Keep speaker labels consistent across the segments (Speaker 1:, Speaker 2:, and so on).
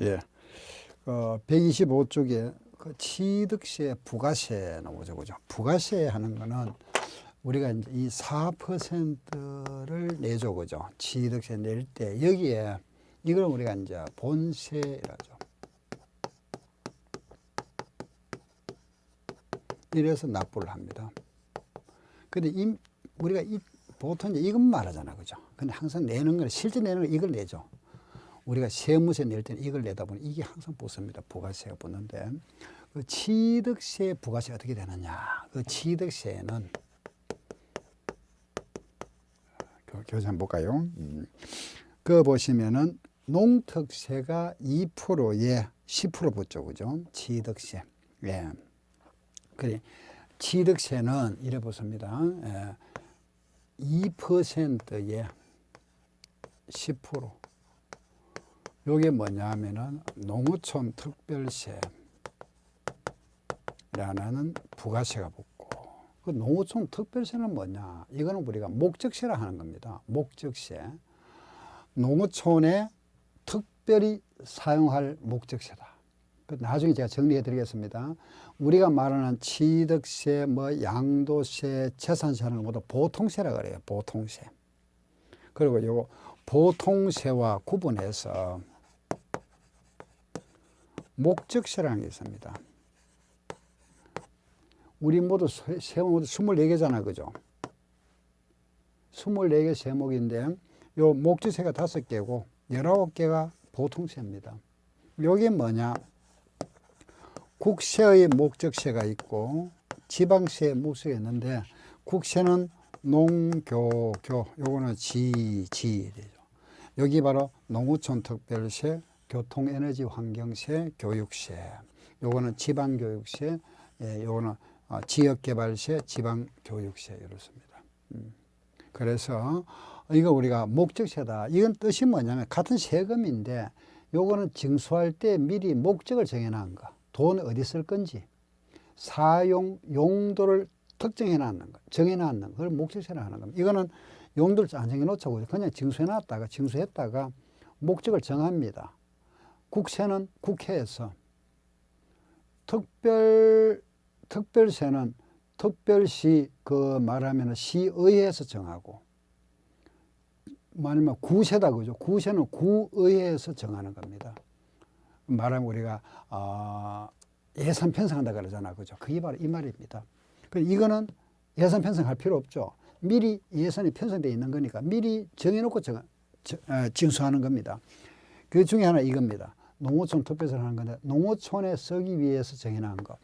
Speaker 1: 예. 125쪽에 그 취득세, 부가세 나오죠. 그죠? 부가세 하는 거는 우리가 이제 이 4%를 내죠. 그죠? 취득세 낼 때 여기에 이걸 우리가 이제 본세라죠. 이래서 납부를 합니다. 근데 우리가 보통 이제 이것 말하잖아. 그죠? 근데 항상 내는 건, 실제 내는 건 이걸 내죠. 우리가 세무세 낼 때는 이걸 내다 보니 이게 항상 붙습니다. 부가세가 붙는데. 그 취득세, 부가세 어떻게 되느냐. 그 취득세는, 교재 한번 볼까요? 그거 보시면은 농특세가 2%에 10% 붙죠. 그죠? 취득세. 예. 그래. 취득세는 이래 보습니다. 2%에 10%. 요게 뭐냐 하면은 농어촌 특별세라는 부가세가 붙고, 그 농어촌 특별세는 뭐냐? 이거는 우리가 목적세라 하는 겁니다. 목적세. 농어촌에 특별히 사용할 목적세다. 나중에 제가 정리해 드리겠습니다. 우리가 말하는 취득세, 뭐 양도세, 재산세 하는 것보다 보통세라 그래요. 보통세. 그리고 요 보통세와 구분해서 목적세라는 게 있습니다. 우리 모두 세목 모두 24개잖아. 그죠? 24개 세목인데 요 목적세가 5개고 19개가 보통세입니다. 요게 뭐냐? 국세의 목적세가 있고 지방세의 목적세가 있는데, 국세는 농, 교, 요거는 되죠. 여기 바로 농어촌 특별세, 교통, 에너지, 환경세, 교육세. 요거는 지방교육세, 요거는 지역개발세, 지방교육세 이렇습니다. 그래서 이거 우리가 목적세다. 이건 뜻이 뭐냐면 같은 세금인데 요거는 징수할 때 미리 목적을 정해놓은 거. 돈 어디 쓸 건지, 사용 용도를 특정해 놨는 거, 정해 놨는 거, 그걸 목적세라 하는 겁니다. 이거는 용도를 안 정해 놓자고 그냥 징수해 놨다가, 징수했다가 목적을 정합니다. 국세는 국회에서, 특별세는 특별시, 그 말하면 시의회에서 정하고, 말하면 구세다. 그죠? 구세는 구의회에서 정하는 겁니다. 말하면 우리가 예산 편성한다 그러잖아. 그죠? 그게 바로 이 말입니다. 이거는 예산 편성할 필요 없죠. 미리 예산이 편성되어 있는 거니까 미리 정해놓고 징수하는 겁니다. 그 중에 하나 이겁니다. 농어촌 특별세를 하는 건데, 농어촌에 쓰기 위해서 정해놓은 거.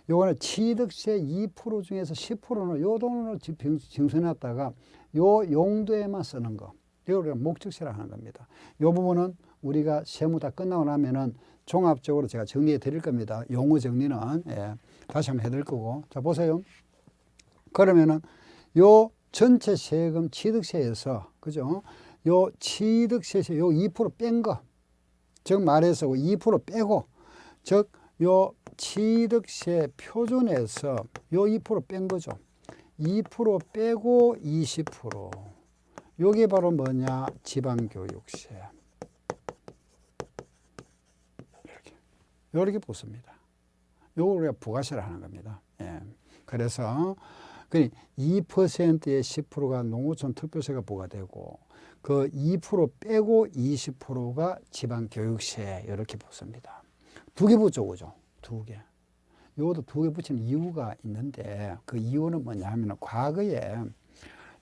Speaker 1: 요거는 취득세 2% 중에서 10%는 요 돈으로 징수해놨다가 요 용도에만 쓰는 거. 이걸 우리가 목적세라 하는 겁니다. 요 부분은 우리가 세무 다 끝나고 나면은 종합적으로 제가 정리해 드릴 겁니다. 용어 정리는 다시 한번 해드릴 거고. 자, 보세요. 그러면은 요 전체 세금 취득세에서, 그죠? 요 취득세에서 요 2% 뺀 거, 즉 말해서 2% 빼고, 즉 요 취득세 표준에서 요 2% 뺀 거죠. 2% 빼고 20%. 요게 바로 뭐냐? 지방교육세. 이렇게 붙습니다. 요걸 우리가 부가세를 하는 겁니다. 예. 그래서 2%의 10%가 농어촌 특별세가 부과되고, 그 2% 빼고 20%가 지방교육세, 이렇게 붙습니다. 2개 붙죠, 그죠? 2개. 요것도 2개 붙이는 이유가 있는데, 그 이유는 뭐냐 하면 과거에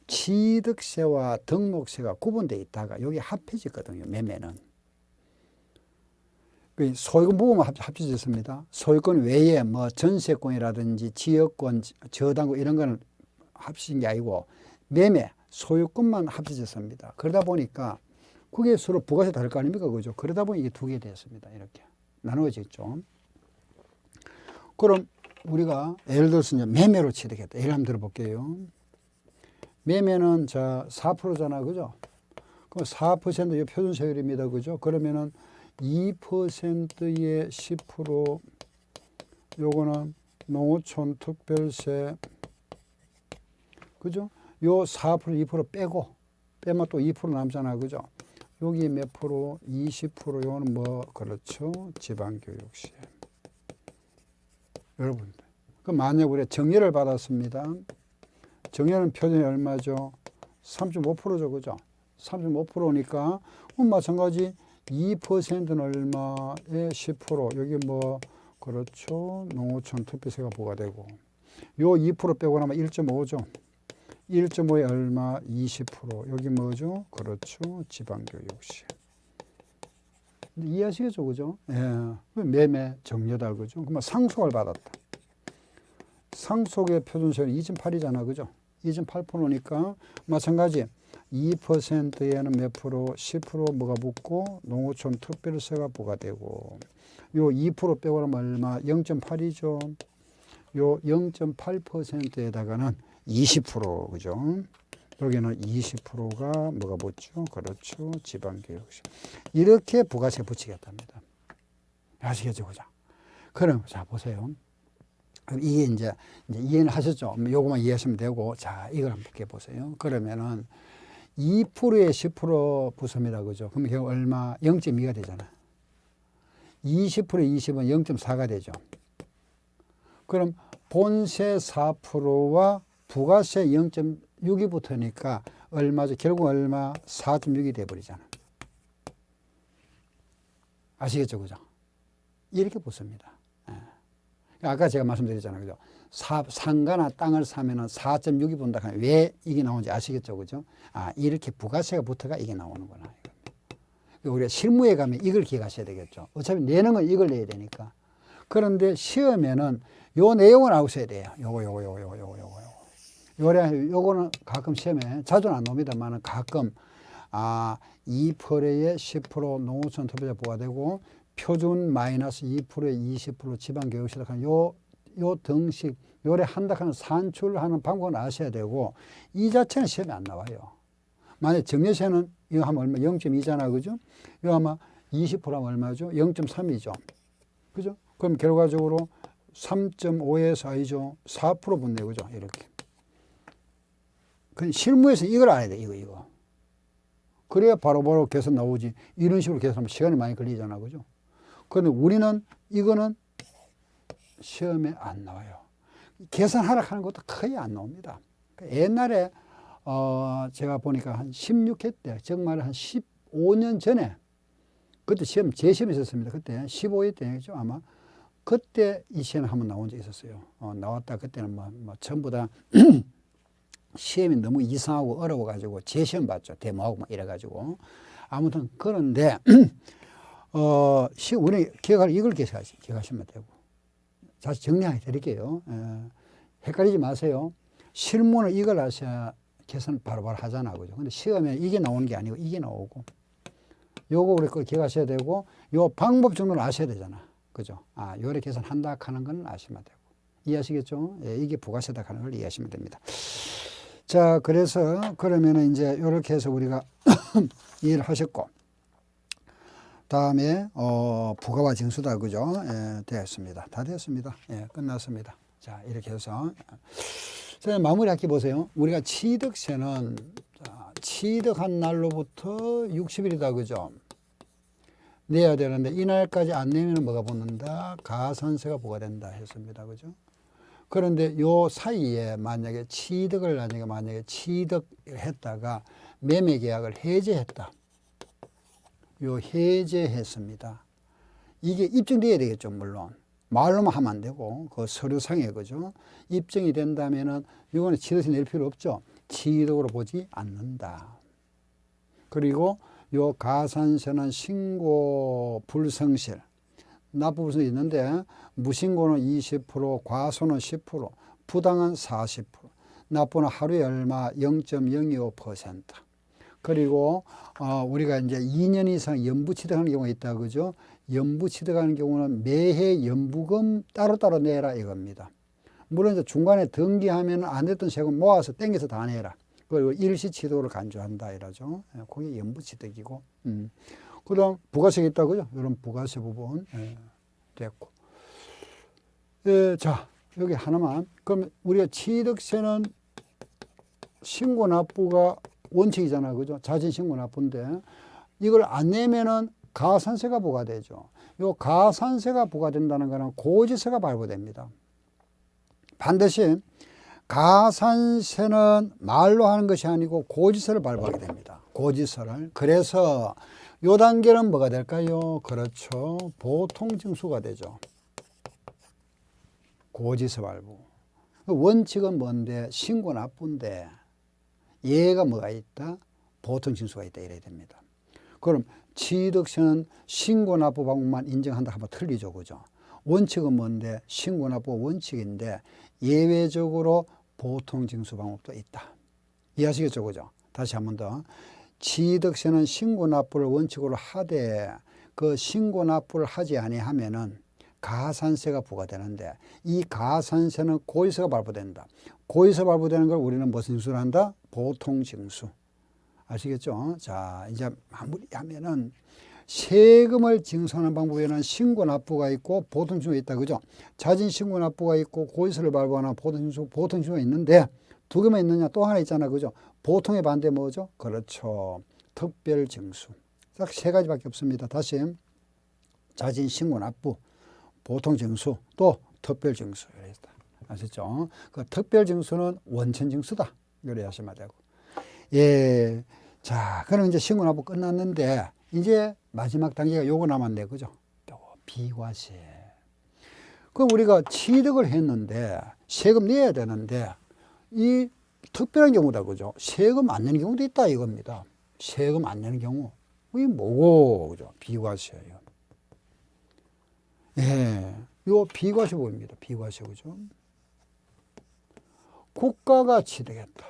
Speaker 1: 취득세와 등록세가 구분되어 있다가 여기 합해졌거든요. 매매는. 소유권 부분만 합쳐졌습니다. 소유권 외에 뭐 전세권이라든지 지역권, 저당권 이런 거는 합쳐진 게 아니고 매매, 소유권만 합쳐졌습니다. 그러다 보니까 그게 서로 부가세 다를 거 아닙니까? 그죠? 그러다 보니 이게 2개 됐습니다. 이렇게 나누어졌죠. 그럼 우리가 예를 들어서 이제 매매로 취득했다. 예를 한번 들어볼게요. 매매는 자 4%잖아. 그죠? 그럼 4%의 표준세율입니다. 그죠? 그러면은 2%의 10%, 요거는 농어촌 특별세, 그죠? 요 4%, 2% 빼고, 빼면 또 2% 남잖아. 그죠? 여기 몇 프로? 20%. 요거는 뭐, 그렇죠. 지방교육세. 여러분. 그럼 만약 우리가 정리를 받았습니다. 정리하는 표준이 얼마죠? 3.5%죠. 그죠? 3.5%니까, 마찬가지 2%는 얼마에 10%. 여기 뭐, 그렇죠. 농어촌 투표세가 부과되고. 요 2% 빼고 나면 1.5죠. 1.5에 얼마? 20%. 여기 뭐죠? 그렇죠. 지방교육세. 이해하시겠죠? 그죠? 예. 매매 정려다. 그죠? 그러면 상속을 받았다. 상속의 표준세는 2.8이잖아. 그죠? 2.8%니까 마찬가지 2%에는 몇 프로? 10% 뭐가 붙고 농어촌 특별세가 부과되고 요 2% 빼고 나면 얼마? 0.8이죠. 요 0.8%에다가는 20% 그죠? 여기는 20%가 뭐가 붙죠? 그렇죠. 지방교육세. 이렇게 부가세 붙이겠답니다. 아시겠죠? 그죠? 그럼 자 보세요. 그럼 이게 이제 이해는 하셨죠? 요거만 이해하시면 되고 자 이걸 한번 보세요. 그러면은 2%에 10% 붙습니다. 그죠? 그러면 결국 얼마? 0.2가 되잖아. 20%에 20은 0.4가 되죠. 그럼 본세 4%와 부가세 0.6이 붙으니까 얼마죠? 결국 얼마? 4.6이 돼버리잖아. 아시겠죠? 그죠? 이렇게 붙습니다. 아까 제가 말씀드렸잖아요. 그죠? 상가나 땅을 사면은 4.6이 본다. 왜 이게 나오는지 아시겠죠? 그죠? 이렇게 부가세가 붙어가 이게 나오는구나. 우리가 실무에 가면 이걸 기억하셔야 되겠죠. 어차피 내는 건 이걸 내야 되니까. 그런데 시험에는 요 내용을 아셔야 돼요. 요거는 가끔 시험에 자주는 안 나옵니다만 가끔 2%에 10% 농어촌 투표자 부과되고 표준 마이너스 2%에 20% 지방교육세다 하는 요 등식 요래 한다 하는 산출하는 방법은 아셔야 되고 이 자체는 시험에 안 나와요. 만약 정례세는 이거 하면 얼마? 0.2잖아. 그죠? 이거 아마 20% 하면 얼마죠? 0.3이죠. 그죠? 그럼 결과적으로 3.5에서 아니죠. 4% 붙네. 그죠? 이렇게. 그 실무에서 이걸 알아야 돼. 이거. 그래야 바로바로 계산 나오지. 이런 식으로 계산하면 시간이 많이 걸리잖아. 그죠? 그런데 우리는 이거는 시험에 안 나와요. 계산하라 하는 것도 거의 안 나옵니다. 옛날에 제가 보니까 한 16회 때 정말 한 15년 전에 그때 제 시험이 있었습니다. 그때 15회 때죠 아마. 그때 이 시험에 한번 나온 적이 있었어요. 나왔다 그때는 뭐 전부 다 시험이 너무 이상하고 어려워가지고 재시험 봤죠. 데모하고 막 이래가지고. 아무튼 그런데 우리 이걸 기억하시면 되고. 다시 정리해 드릴게요. 헷갈리지 마세요. 실무는 이걸 아셔야 계산 바로바로 하잖아. 그죠? 근데 시험에 이게 나오는 게 아니고 이게 나오고. 요거 우리 거 기억하셔야 되고, 요 방법 정도는 아셔야 되잖아. 그죠? 요래 계산한다 하는 건 아시면 되고. 이해하시겠죠? 예, 이게 부가세다 하는 걸 이해하시면 됩니다. 자, 그래서 그러면은 이제 요렇게 해서 우리가 이해를 하셨고, 다음에 부가와 징수다. 그죠? 예, 되었습니다. 다 되었습니다. 예, 끝났습니다. 자, 이렇게 해서 자, 마무리할게 보세요. 우리가 취득세는 취득한 날로부터 60일이다. 그죠? 내야 되는데 이날까지 안 내면 뭐가 붙는다? 가산세가 부과된다 했습니다. 그죠? 그런데 요 사이에 만약에 취득했다가 매매 계약을 해제했다. 요 해제했습니다. 이게 입증돼야 되겠죠. 물론 말로만 하면 안 되고 그 서류상에 그죠. 입증이 된다면은 이거는 취득세 낼 필요 없죠. 취득으로 보지 않는다. 그리고 요 가산세는 신고 불성실 납부 불성이 있는데 무신고는 20%, 과소는 10%, 부당은 40%, 납부는 하루에 얼마? 0.025%. 그리고 우리가 이제 2년 이상 연부 취득하는 경우가 있다. 그죠? 연부 취득하는 경우는 매해 연부금 따로따로 내라 이겁니다. 물론 이제 중간에 등기하면 안 됐던 세금 모아서 땡겨서 다 내라. 그리고 일시 취득으로 간주한다 이러죠. 그게 연부 취득이고. 그다음 부가세가 있다. 그죠? 이런 부가세 부분 됐고. 자, 여기 하나만. 그럼 우리가 취득세는 신고 납부가 원칙이잖아. 그죠? 자진 신고 납부인데 이걸 안 내면은 가산세가 부과되죠. 요 가산세가 부과된다는 것은 고지서가 발부됩니다. 반드시 가산세는 말로 하는 것이 아니고 고지서를 발부하게 됩니다. 고지서를. 그래서 요 단계는 뭐가 될까요? 그렇죠. 보통징수가 되죠. 고지서 발부. 원칙은 뭔데? 신고 납부인데 얘가 뭐가 있다? 보통징수가 있다 이래야 됩니다. 그럼 취득세는 신고 납부 방법만 인정한다 하면 틀리죠. 그죠? 원칙은 뭔데? 신고 납부 원칙인데 예외적으로 보통징수 방법도 있다. 이해하시겠죠? 그죠? 다시 한 번 더. 취득세는 신고 납부를 원칙으로 하되 그 신고 납부를 하지 아니하면은 가산세가 부과되는데 이 가산세는 고지서가 발부된다. 고지서 발부되는 걸 우리는 무슨 징수를 한다? 보통징수. 아시겠죠? 자, 이제 마무리하면은 세금을 징수하는 방법에는 신고 납부가 있고 보통징수가 있다. 그죠? 자진 신고 납부가 있고 고지서를 발부하는 보통징수가 있는데 두 개만 있느냐? 또 하나 있잖아. 그죠? 보통의 반대 뭐죠? 그렇죠. 특별징수. 딱 세 가지밖에 없습니다. 다시 자진 신고 납부, 보통징수, 또 특별징수. 아셨죠? 그 특별징수는 원천징수다. 이래 하시면 되고. 예. 자, 그럼 이제 신고 납부 끝났는데 이제 마지막 단계가 요거 남았네. 그죠? 요거 비과세. 그럼 우리가 취득을 했는데 세금 내야 되는데 이 특별한 경우다. 그죠? 세금 안 내는 경우도 있다 이겁니다. 세금 안 내는 경우. 이게 뭐고? 그죠? 비과세예요. 예. 요 비과세 보입니다. 비과세. 그죠? 국가가 취득했다.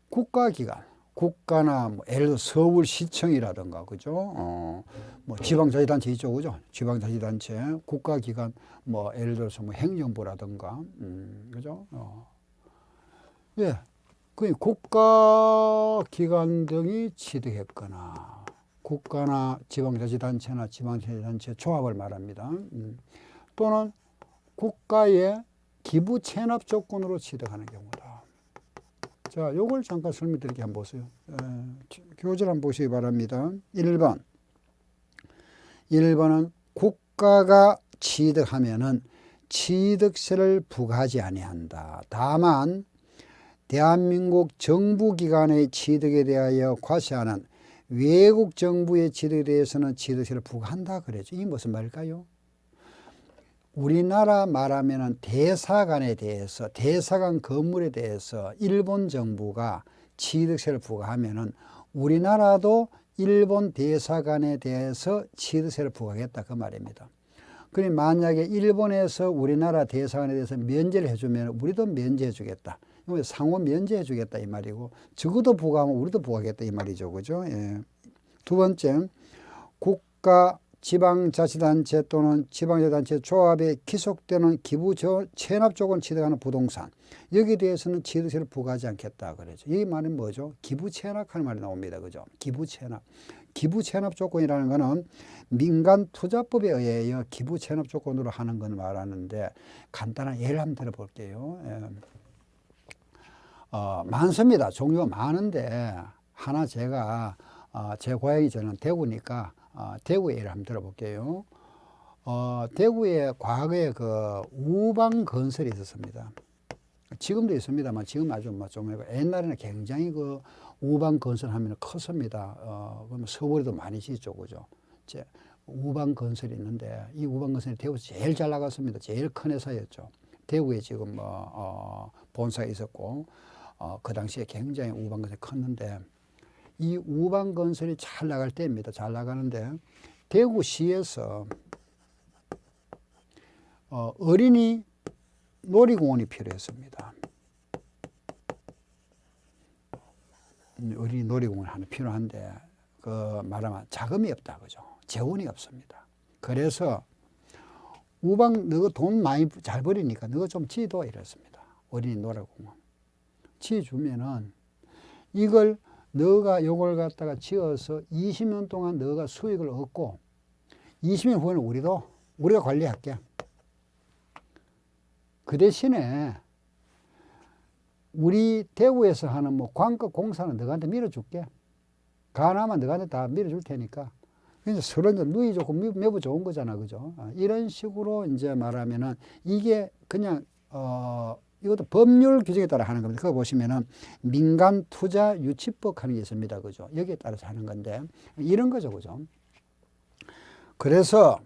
Speaker 1: 국가기관. 국가나 뭐 예를 들어 서울시청이라든가 그죠? 뭐 지방자치단체 있죠, 그죠? 지방자치단체, 국가기관 뭐 예를 들어서 뭐 행정부라든가, 그죠? 예, 그 국가기관 등이 취득했거나 국가나 지방자치단체나 지방자치단체 조합을 말합니다. 또는 국가의 기부 체납 조건으로 취득하는 경우다. 자, 요걸 잠깐 설명드릴게 한번 보세요. 교재를 한번 보시기 바랍니다. 1번은 국가가 취득하면은 취득세를 부과하지 아니한다. 다만 대한민국 정부기관의 취득에 대하여 과세하는 외국 정부의 취득에 대해서는 취득세를 부과한다 그랬죠. 이게 무슨 말일까요? 우리나라 말하면은 대사관에 대해서, 대사관 건물에 대해서 일본 정부가 취득세를 부과하면은 우리나라도 일본 대사관에 대해서 취득세를 부과하겠다 그 말입니다. 그럼 만약에 일본에서 우리나라 대사관에 대해서 면제를 해주면 우리도 면제해 주겠다. 상호 면제해 주겠다 이 말이고, 적어도 부과하면 우리도 부과하겠다 이 말이죠. 그죠? 예. 두 번째, 국가 지방자치단체 또는 지방자치단체 조합에 기속되는 기부 체납 조건을 취득하는 부동산, 여기에 대해서는 취득세를 부과하지 않겠다 그러죠. 이 말은 뭐죠? 기부 체납하는 말이 나옵니다. 그죠? 기부 체납. 기부 체납 조건이라는 것은 민간 투자법에 의해 기부 체납 조건으로 하는 건 말하는데, 간단한 예를 한번 들어볼게요. 예. 많습니다. 종류가 많은데 하나 제가 제 고향이 저는 대구니까 대구 예를 한번 들어볼게요. 대구에 과거에 그 우방 건설이 있었습니다. 지금도 있습니다만 지금 아주 좀 옛날에는 굉장히 그 우방 건설하면 컸습니다. 그러면 서울에도 많이 짓죠, 그죠? 우방 건설이 있는데 이 우방 건설이 대구에서 제일 잘 나갔습니다. 제일 큰 회사였죠. 대구에 지금 본사가 있었고 그 당시에 굉장히 우방 건설이 컸는데. 이 우방 건설이 잘 나갈 때입니다. 잘 나가는데 대구시에서 어린이 놀이공원이 필요했습니다. 어린이 놀이공원 하나 필요한데 그 말하면 자금이 없다 그죠? 재원이 없습니다. 그래서 우방 너가 돈 많이 잘 벌이니까 너가 좀 지도 이랬습니다. 어린이 놀이공원 지주면은 이걸 너가 요걸 갖다가 지어서 20년 동안 너가 수익을 얻고 20년 후에는 우리가 관리할게. 그 대신에 우리 대구에서 하는 뭐 광급 공사는 너한테 밀어줄게. 가나만 너한테 다 밀어줄 테니까. 그래서 서로 이제 누이 좋고 매부 좋은 거잖아, 그죠? 이런 식으로 이제 말하면은 이게 그냥 이것도 법률 규정에 따라 하는 겁니다. 그거 보시면은 민간 투자 유치법 하는 게 있습니다, 그죠? 여기에 따라서 하는 건데 이런 거죠, 그죠? 그래서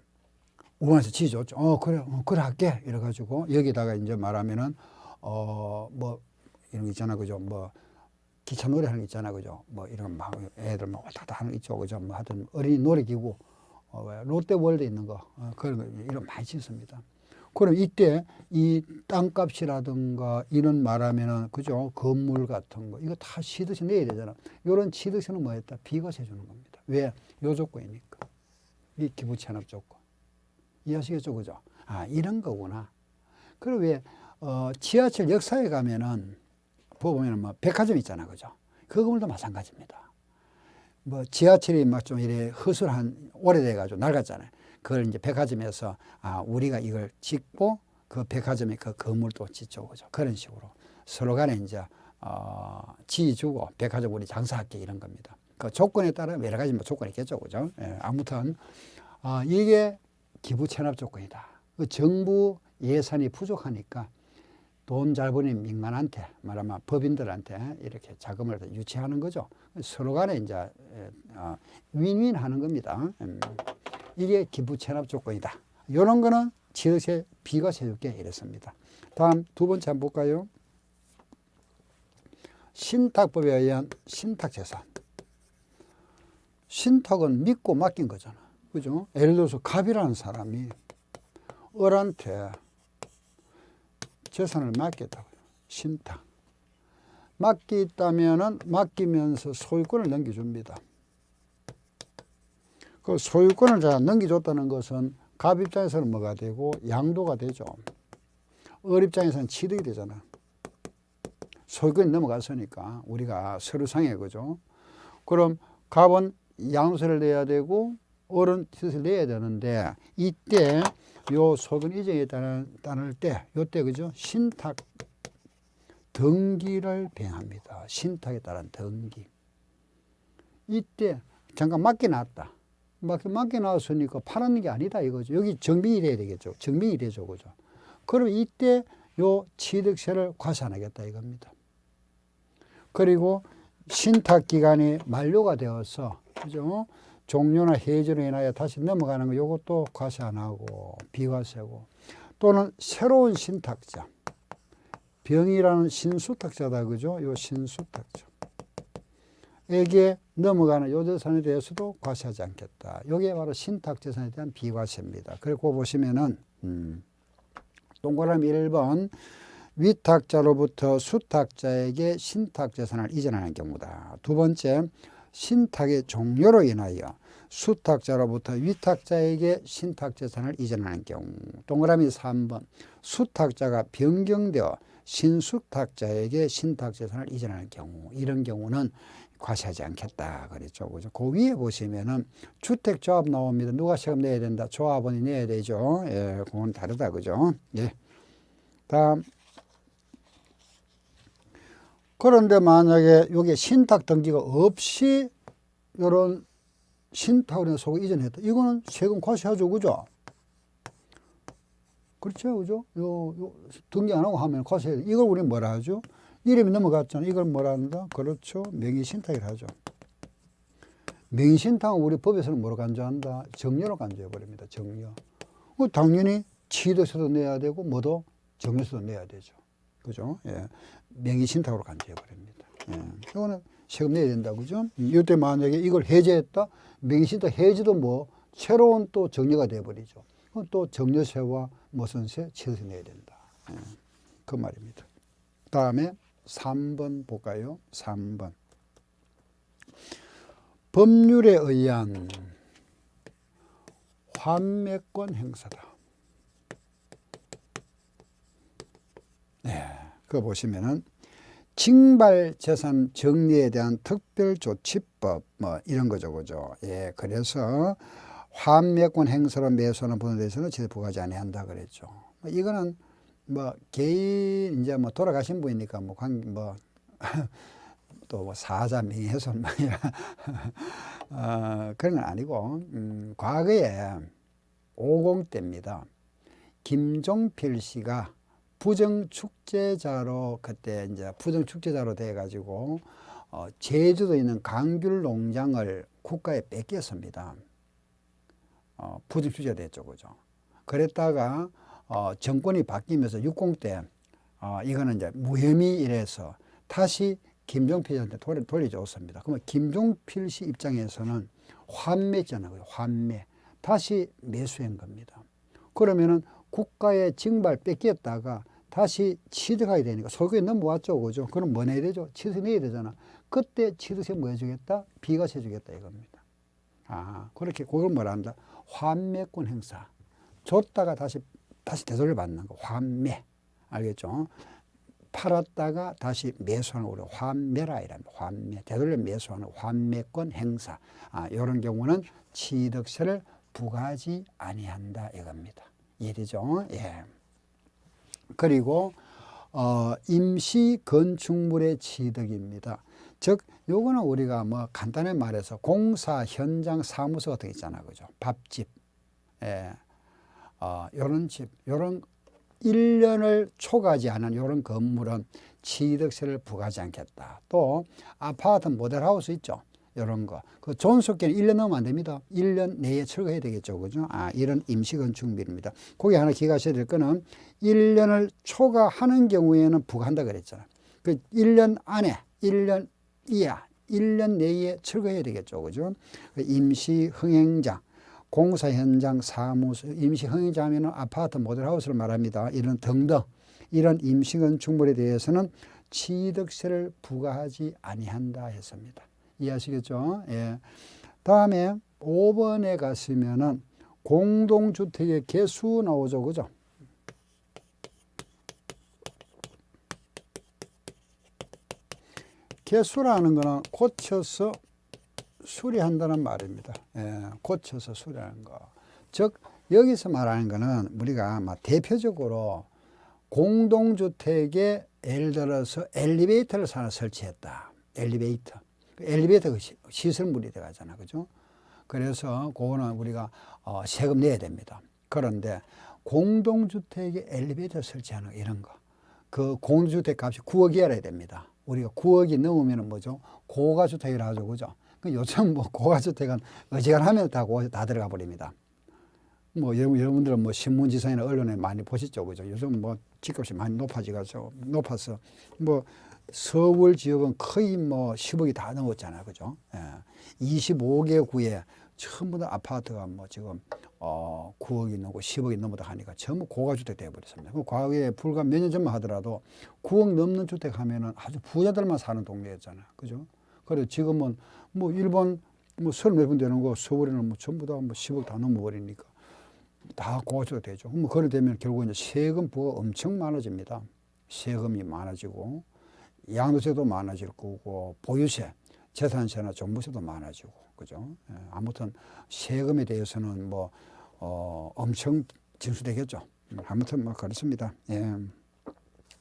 Speaker 1: 우한에서 지줬죠. 그래, 그래 할게. 이래가지고 여기다가 이제 말하면은 뭐 이런 거 있잖아, 그죠? 뭐 기차 노래 하는 거 있잖아, 그죠? 뭐 이런 막 애들 막 왔다 갔다 하는 거 있죠, 그죠? 뭐 하여튼 어린이 놀이기구, 롯데월드 있는 거, 그런 거 이런 많이 짓습니다. 그럼 이때 이 땅값이라든가 이런 말하면은 그죠? 건물 같은 거 이거 다 취득세 내야 되잖아. 이런 취득세는 뭐였다? 비과세 주는 겁니다. 왜? 요 조건이니까. 이 기부 체납 조건. 이해하시겠죠, 그죠? 이런 거구나. 그리고 왜 지하철 역사에 가면은 보면은 뭐 백화점 있잖아, 그죠? 그 건물도 마찬가지입니다. 뭐 지하철이 막 좀 이래 허술한 오래돼가지고 낡았잖아요. 그걸 이제 백화점에서 우리가 이걸 짓고 그 백화점에 그 건물도 짓죠, 그죠? 그런 식으로 서로 간에 이제 지주고 백화점 우리 장사할게 이런 겁니다. 그 조건에 따라 여러 가지 뭐 조건이 있겠죠, 그죠? 예, 아무튼 이게 기부 체납 조건이다. 그 정부 예산이 부족하니까 돈 잘 버는 민간한테 말하면 법인들한테 이렇게 자금을 유치하는 거죠. 서로 간에 이제 윈윈 하는 겁니다. 이게 기부 체납 조건이다. 이런 거는 취득세 비과세 줄게 이랬습니다. 다음 두 번째 한번 볼까요? 신탁법에 의한 신탁재산. 신탁은 믿고 맡긴 거잖아. 그죠? 예를 들어서 갑이라는 사람이 을한테 재산을 맡겼다고요. 신탁. 맡기다면은 맡기면서 소유권을 넘겨줍니다. 그 소유권을 자 넘겨줬다는 것은 갑 입장에서는 뭐가 되고 양도가 되죠. 을 입장에서는 취득이 되잖아. 소유권이 넘어갔으니까 우리가 서류상에 그죠. 그럼 갑은 양도세를 내야 되고 을은 취득세를 내야 되는데 이때 요 소유권 이전에 따를 때 요때 그죠 신탁 등기를 병합니다. 신탁에 따른 등기. 이때 잠깐 맡겨놨다. 맡겨놨으니까 팔았는 게 아니다 이거죠. 여기 정빙이 돼야 되겠죠. 정빙이 되죠, 그죠. 그럼 이때 요 취득세를 과세 안 하겠다 이겁니다. 그리고 신탁 기간이 만료가 되어서 그죠. 종료나 해지로 인하여 다시 넘어가는 거 이것도 과세 안 하고 비과세고, 또는 새로운 신탁자, 병이라는 신수탁자다 그죠? 요 신수탁자 에게 넘어가는 요 재산에 대해서도 과세하지 않겠다. 요게 바로 신탁재산에 대한 비과세입니다. 그리고 보시면은 동그라미 1번 위탁자로부터 수탁자에게 신탁재산을 이전하는 경우다. 두 번째 신탁의 종료로 인하여 수탁자로부터 위탁자에게 신탁재산을 이전하는 경우. 동그라미 3번 수탁자가 변경되어 신수탁자에게 신탁재산을 이전하는 경우. 이런 경우는 과세하지 않겠다 그랬죠, 그죠? 그 위에 보시면은 주택조합 나옵니다. 누가 세금 내야 된다? 조합원이 내야 되죠. 예, 그건 다르다, 그죠? 예. 다음. 그런데 만약에 여기에 신탁 등기가 없이 이런 신탁을 속에 이전했다. 이거는 세금 과세하죠, 그죠? 그렇죠, 그죠? 요 등기 안 하고 하면 과세. 이걸 우리 뭐라 하죠? 이름이 넘어갔잖아. 이걸 뭐라 한다? 그렇죠. 명의신탁이라 하죠. 명의신탁은 우리 법에서는 뭐로 간주한다? 정려로 간주해 버립니다. 정려. 당연히 취득세도 내야 되고 뭐도 정려세도 내야 되죠. 그죠? 예. 명의신탁으로 간주해 버립니다. 예. 이거는 세금 내야 된다. 그죠? 이때 만약에 이걸 해제했다? 명의신탁 해지도 뭐 새로운 또 정려가 돼 버리죠. 그럼 또 정려세와 무슨 세? 취득세 내야 된다. 예. 그 말입니다. 다음에 3번 볼까요? 3번. 법률에 의한 환매권 행사다. 네, 그거 보시면은 징발재산 정리에 대한 특별조치법 뭐 이런 거죠, 그죠? 예, 그래서 환매권 행사로 매수하는 분에 대해서는 제재 부과하지 아니한다 그랬죠. 이거는 뭐 개인 이제 뭐 돌아가신 분이니까 또 또 뭐 사자 명예훼손 말이야. 그런 건 아니고 과거에 50대입니다. 김종필 씨가 부정축제자로 그때 이제 부정축제자로 돼가지고 제주도에 있는 강귤 농장을 국가에 뺏겼습니다. 부정축제가 됐죠, 그죠? 그랬다가 정권이 바뀌면서 60대 이거는 이제 무혐의 이래서 다시 김종필 씨한테 돌려줬습니다. 그러면 김종필 씨 입장에서는 환매잖아요, 환매. 다시 매수한 겁니다. 그러면은 국가의 징발 뺏겼다가 다시 취득해야 되니까 소유에 넘어왔죠, 그죠? 그럼 뭐 내야 되죠? 취득세 내야 되잖아. 그때 취득세 뭐 해주겠다? 비과세 해주겠다 이겁니다. 그렇게 그걸 뭐라 한다? 환매권 행사. 줬다가 다시 되돌려 받는 거. 환매. 알겠죠? 팔았다가 다시 매수하는 거 환매라 이랍니다. 환매. 되돌려 매수하는 환매권 행사. 이런 경우는 취득세를 부과하지 아니한다 이겁니다. 이해되죠? 예. 그리고 임시 건축물의 취득입니다. 즉 요거는 우리가 뭐 간단히 말해서 공사 현장 사무소 같은 게 있잖아, 그죠? 밥집, 요런 집, 요런 1년을 초과하지 않은 요런 건물은 취득세를 부과하지 않겠다. 또 아파트 모델하우스 있죠? 이런 거. 그 존속기는 1년 넘으면 안 됩니다. 1년 내에 철거해야 되겠죠. 그죠? 이런 임시건축물입니다. 거기 하나 기억하셔야 될 거는 1년을 초과하는 경우에는 부과한다 그랬잖아요. 그 1년 안에, 1년 이하, 1년 내에 철거해야 되겠죠. 그죠? 그 임시흥행장, 공사 현장, 사무소, 임시흥행장 하면 아파트 모델하우스를 말합니다. 이런 등등, 이런 임시건축물에 대해서는 취득세를 부과하지 아니한다 했습니다. 이해하시겠죠? 예. 다음에 5번에 가시면은 공동주택의 개수 나오죠. 그죠? 개수라는 거는 고쳐서 수리한다는 말입니다. 예, 고쳐서 수리하는 거. 즉, 여기서 말하는 거는 우리가 대표적으로 공동주택에 예를 들어서 엘리베이터를 하나 설치했다. 엘리베이터. 엘리베이터가 시설물이 들어가잖아, 그죠? 그래서 그거는 우리가 세금 내야 됩니다. 그런데 공동주택에 엘리베이터 설치하는 이런 거, 그 공동주택 값이 9억이 알아야 됩니다. 우리가 9억이 넘으면 뭐죠? 고가주택이라 하죠, 그죠? 요즘 뭐 고가주택은 어지간하면 다 들어가 버립니다. 뭐 여러분들은 뭐 신문지상이나 언론에 많이 보시죠, 그죠? 요즘 뭐 집값이 많이 높아서 뭐 서울 지역은 거의 뭐 10억이 다 넘었잖아요, 그죠? 25개 구에 전부 다 아파트가 뭐 지금 9억이 넘고 10억이 넘어다 하니까 전부 고가주택 되어버렸습니다. 과거에 불과 몇 년 전만 하더라도 9억 넘는 주택 하면은 아주 부자들만 사는 동네였잖아요, 그죠? 그래 지금은 뭐 일본 뭐 서울 몇 분 되는 거 서울에는 뭐 전부 다 뭐 10억 다 넘어버리니까 다 고가주택 되죠. 뭐 그래 되면 결국 이제 세금 부가 엄청 많아집니다. 세금이 많아지고 양도세도 많아질 거고 보유세, 재산세나 종부세도 많아지고, 그죠? 아무튼 세금에 대해서는 뭐 엄청 징수되겠죠. 아무튼 뭐 그렇습니다. 예.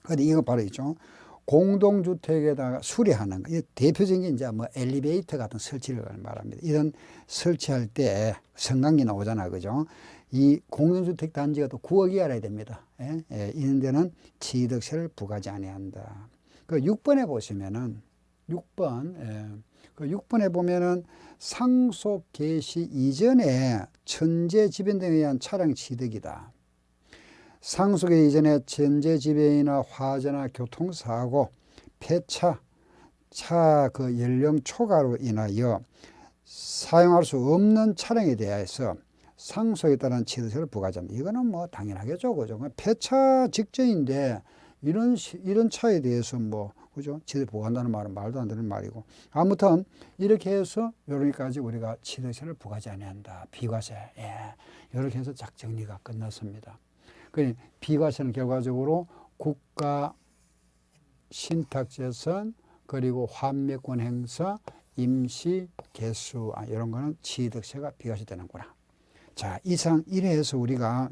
Speaker 1: 근데 이거 바로 있죠. 공동주택에다가 수리하는 거. 대표적인 게 이제 뭐 엘리베이터 같은 설치를 말합니다. 이런 설치할 때 성강이 나오잖아, 그죠? 이 공동주택 단지가 또 9억이 알아야 됩니다. 이런 데는 취득세를 부과하지 아니한다. 그 6번에 보시면은 6번, 그 6번에 보면은 상속 개시 이전에 천재 지변 등에 의한 차량 취득이다. 상속의 이전에 천재 지변이나 화재나 교통사고, 폐차, 차 그 연령 초과로 인하여 사용할 수 없는 차량에 대해서 상속에 따른 취득세를 부과하지 않는다. 이거는 뭐 당연하겠죠, 그죠? 폐차 직전인데 이런 차에 대해서 뭐, 그죠? 취득 부과한다는 말은 말도 안 되는 말이고. 아무튼, 이렇게 해서, 요러니까지 우리가 취득세를 부과하지 아니한다. 비과세. 이렇게 해서 작 정리가 끝났습니다. 그 비과세는 결과적으로 국가 신탁재산, 그리고 환매권 행사, 임시 개수, 이런 거는 취득세가 비과세 되는구나. 자, 이상 이래서 우리가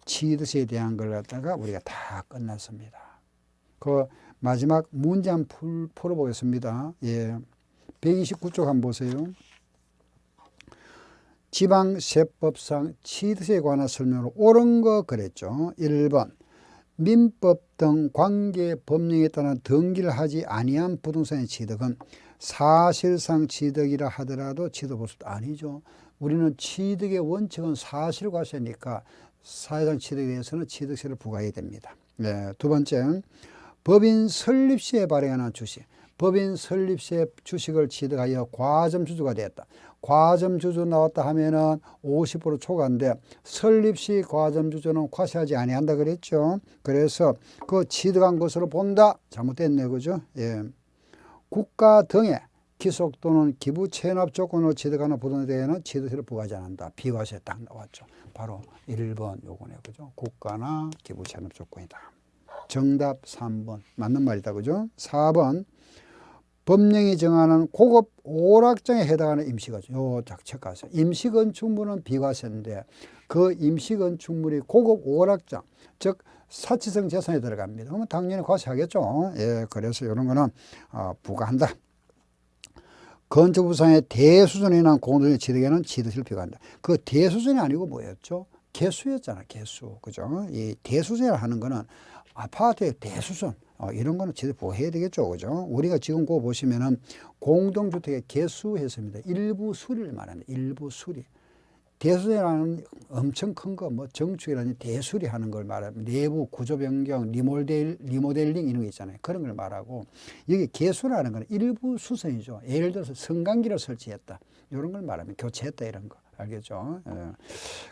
Speaker 1: 취득세에 대한 걸 갖다가 우리가 다 끝났습니다. 그 마지막 문제 한번 풀어보겠습니다. 예. 129쪽 한번 보세요. 지방세법상 취득세에 관한 설명으로 옳은 거 그랬죠. 1번 민법 등 관계 법령에 따른 등기를 하지 아니한 부동산의 취득은 사실상 취득이라 하더라도 취득보수도 아니죠. 우리는 취득의 원칙은 사실과세니까 사실상 취득에 대해서는 취득세를 부과해야 됩니다. 네, 두 번째, 법인 설립시에 발행하는 주식. 법인 설립시에 주식을 취득하여 과점주주가 되었다. 과점주주 나왔다 하면은 50% 초과인데 설립시 과점주주는 과세하지 아니한다 그랬죠. 그래서 그 취득한 것으로 본다. 잘못됐네, 그죠? 예. 국가 등의 기속 또는 기부 체납 조건으로 취득하는 부동산에 대해서는 취득세를 부과하지 않는다. 비과세 딱 나왔죠. 바로 1번 요거네, 그죠? 국가나 기부 체납 조건이다. 정답 3번. 맞는 말이다, 그죠? 4번. 법령이 정하는 고급 오락장에 해당하는 임시건축. 요 체크하세요. 임시건축물은 비과세인데 그 임시건축물이 고급 오락장, 즉 사치성 재산에 들어갑니다. 그러면 당연히 과세하겠죠. 예, 그래서 이런 거는 부과한다. 건축부상의 대수준에 인한 공동의 취득에는 취득세를 비과한다. 그 대수준이 아니고 뭐였죠? 개수였잖아, 개수. 그죠? 이 대수준이라 하는 거는 아파트의 대수준. 이런 거는 취득 부과해야 되겠죠. 그죠? 우리가 지금 그거 보시면은 공동주택의 개수해서입니다. 일부 수리를 말합니다. 일부 수리. 대수리라는 엄청 큰 거, 뭐 정축이라는 대수리 하는 걸 말합니다. 내부 구조 변경, 리모델링 이런 거 있잖아요. 그런 걸 말하고 여기 개수라는 건 일부 수선이죠. 예를 들어서 성강기를 설치했다. 이런 걸 말합니다. 교체했다 이런 거. 알겠죠? 예.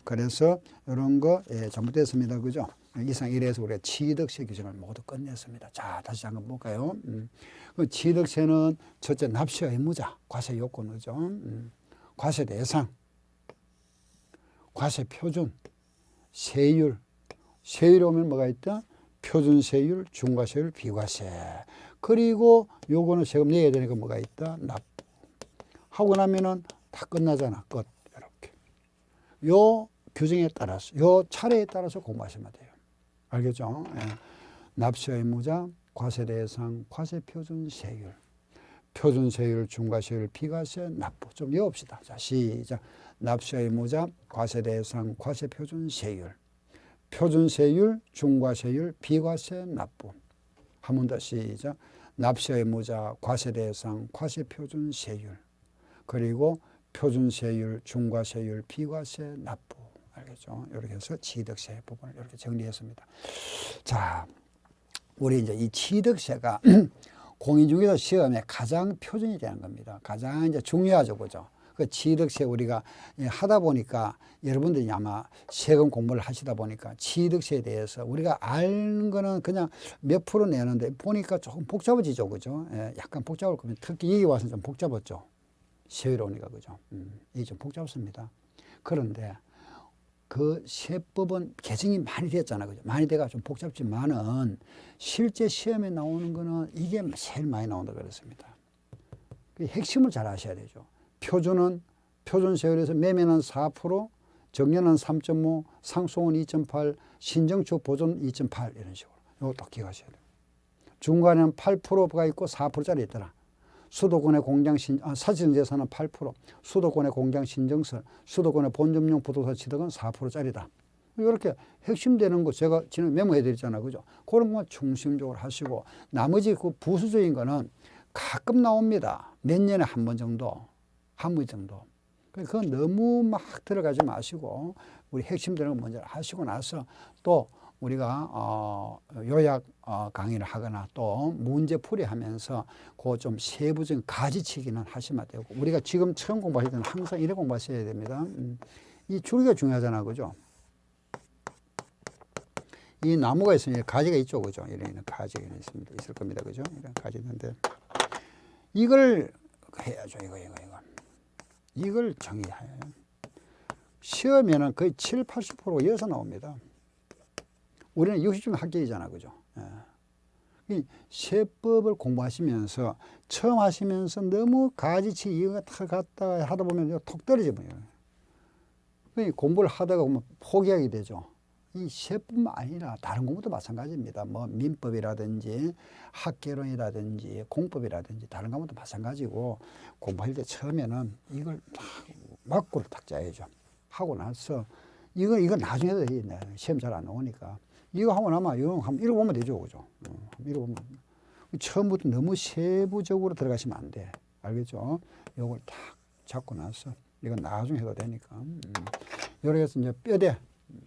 Speaker 1: 그래서 이런 거 잘못됐습니다. 그죠? 이상 이래서 우리가 취득세 규정을 모두 끝냈습니다. 자, 다시 한번 볼까요? 그 취득세는 첫째 납세 의무자, 과세 요건이죠. 과세 대상, 과세 표준, 세율. 세율이 오면 뭐가 있다? 표준 세율, 중과세율, 비과세. 그리고 요거는 세금 내야 되니까 뭐가 있다? 납부. 하고 나면은 다 끝나잖아. 끝. 이렇게. 요 규정에 따라서, 요 차례에 따라서 공부하시면 돼요. 알겠죠? 예. 납세 의무자, 과세 대상, 과세 표준 세율. 표준 세율, 중과세율, 비과세, 납부. 좀 외웁시다. 자, 시작. 납세 의무자, 과세 대상, 과세 표준 세율. 표준 세율, 중과세율, 비과세, 납부. 한 번 더 시작. 납세 의무자, 과세 대상, 과세 표준 세율. 그리고 표준 세율, 중과세율, 비과세, 납부. 알겠죠? 이렇게 해서 취득세 부분을 이렇게 정리했습니다. 자, 우리 이제 이 취득세가 공인중개사 시험에 가장 표준이 되는 겁니다. 가장 이제 중요하죠, 그죠? 그 취득세 우리가 하다 보니까 여러분들이 아마 세금 공부를 하시다 보니까 취득세에 대해서 우리가 아는 거는 그냥 몇 프로 내는데 보니까 조금 복잡해지죠, 그죠? 예, 약간 복잡할 겁니다. 특히 여기 와서 좀 복잡했죠. 세율 오니까, 그죠? 이게 좀 복잡습니다. 그런데 그 세법은 개정이 많이 됐잖아요. 그죠? 많이 돼가 좀 복잡지만은 실제 시험에 나오는 거는 이게 제일 많이 나온다 그랬습니다. 그 핵심을 잘 아셔야 되죠. 표준은 표준 세율에서 매매는 4%, 정년은 3.5, 상속은 2.8, 신정축 보존 2.8 이런 식으로. 이거 딱 기억하셔야 돼요. 중간에는 8%가 있고 4%짜리 있더라. 수도권의 공장 사실상 재산은 8%, 수도권의 공장 신정설, 수도권의 본점용 부동산 취득은 4%짜리다. 이렇게 핵심되는 거 제가 지금 메모해 드렸잖아요. 그죠? 그런 것만 중심적으로 하시고 나머지 그 부수적인 거는 가끔 나옵니다. 몇 년에 한 번 정도, 한 번 정도. 그건 너무 막 들어가지 마시고 우리 핵심되는 거 먼저 하시고 나서 또 우리가 요약 강의를 하거나 또 문제풀이 하면서 그 좀 세부적인 가지치기는 하시면 되고 우리가 지금 처음 공부하실 때는 항상 이래 공부하셔야 됩니다. 이 줄기가 중요하잖아, 그죠? 이 나무가 있으면 가지가 있죠, 그죠? 이런 가지가 있을 겁니다, 그죠? 이런 가지 있는데 이걸 해야죠, 이걸 정의해야 해요. 시험에는 거의 7, 80%가 여기서 나옵니다. 우리는 60점 합격이잖아, 그죠? 예. 세법을 공부하시면서 처음 하시면서 너무 가지치기 이거 다 갖다가 하다 보면 톡 떨어져 버려요. 공부를 하다가 보면 포기하게 되죠. 이 시험뿐만 아니라 다른 공부도 마찬가지입니다. 뭐 민법이라든지 학개론이라든지 공법이라든지 다른 과목도 마찬가지고 공부할 때 처음에는 이걸 딱 막고를 딱 짜야죠. 하고 나서 이거 나중에 해도 돼. 시험 잘 안 나오니까. 이거 하고 나면 이거 한번 읽어보면 되죠. 그죠? 읽어보면. 처음부터 너무 세부적으로 들어가시면 안 돼. 알겠죠? 이걸 딱 잡고 나서 이건 나중에 해도 되니까. 이렇게 해서 이제 뼈대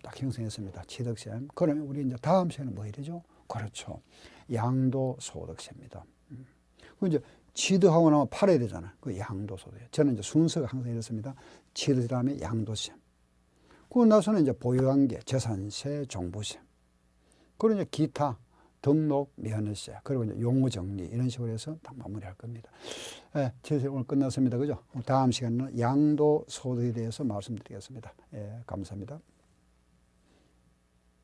Speaker 1: 딱 형성했습니다. 취득세. 그러면 우리 이제 다음 시간은 뭐 해야 되죠? 그렇죠. 양도소득세입니다. 그 이제 취득하고 나면 팔아야 되잖아. 그 양도소득세. 저는 이제 순서가 항상 이렇습니다. 취득 다음에 양도세. 그러고 나서는 이제 보유관계, 재산세, 종부세. 그리고 이제 기타, 등록, 면허세, 그리고 이제 용어정리 이런 식으로 해서 딱 마무리할 겁니다. 예, 제 오늘 끝났습니다. 그죠? 다음 시간에는 양도소득에 대해서 말씀드리겠습니다. 예, 감사합니다.